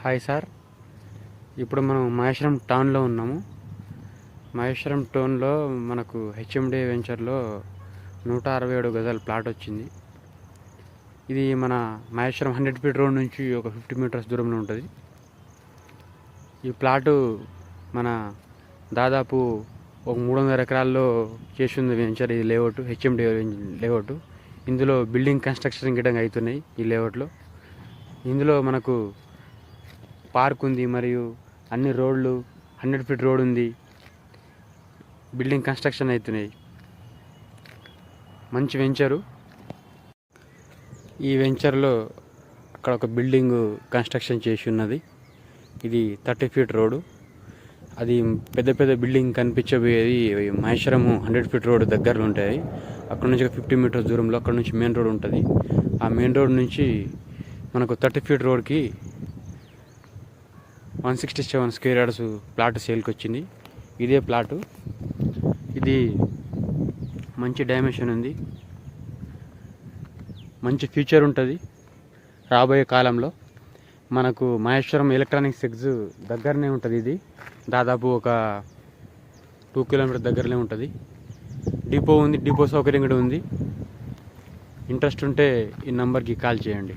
Hi sir, ఇప్పుడు మనం మహేశ్వరం టౌన్లో ఉన్నాము. మహేశ్వరం టౌన్లో మనకు హెచ్ఎండి వెంచర్లో 167 గజాల ప్లాట్ వచ్చింది. ఇది మన మహేశ్వరం 100 ఫీట్ రోడ్ నుంచి ఒక 50 మీటర్స్ దూరంలో ఉంటుంది. ఈ ప్లాటు మన దాదాపు ఒక 300 ఎకరాల్లో చేసింది వెంచర్. ఈ లేఅవుట్ హెచ్ఎండి లేఅవుట్. ఇందులో బిల్డింగ్ కన్స్ట్రక్షన్ గిటంగా అవుతున్నాయి. ఈ లేఅవుట్లో ఇందులో మనకు పార్క్ ఉంది, మరియు అన్ని రోడ్లు 100 ఫీట్ రోడ్ ఉంది. బిల్డింగ్ కన్స్ట్రక్షన్ అవుతున్నాయి. మంచి వెంచరు. ఈ వెంచర్లో అక్కడ ఒక బిల్డింగ్ కన్స్ట్రక్షన్ చేసి ఉన్నది. ఇది 30 ఫీట్ రోడ్డు. అది పెద్ద పెద్ద బిల్డింగ్ కనిపించబోయేది మహేశ్వరం 100 ఫీట్ రోడ్ దగ్గరలో ఉంటాయి. అక్కడ నుంచి 50 మీటర్స్ దూరంలో అక్కడ నుంచి మెయిన్ రోడ్ ఉంటుంది. ఆ మెయిన్ రోడ్ నుంచి మనకు 30 ఫీట్ రోడ్కి 167 స్క్వేర్ యార్డ్స్ ప్లాట్ సేల్కి వచ్చింది. ఇదే ప్లాటు. ఇది మంచి డైమెన్షన్ ఉంది, మంచి ఫ్యూచర్ ఉంటుంది రాబోయే కాలంలో. మనకు మహేశ్వరం ఎలక్ట్రానిక్స్ ఎగ్జ్ దగ్గరనే ఉంటుంది. ఇది దాదాపు ఒక 2 కిలోమీటర్ దగ్గరనే ఉంటుంది. డిపో ఉంది, డిపో సౌకర్యం కూడా ఉంది. ఇంట్రెస్ట్ ఉంటే ఈ నెంబర్కి కాల్ చేయండి.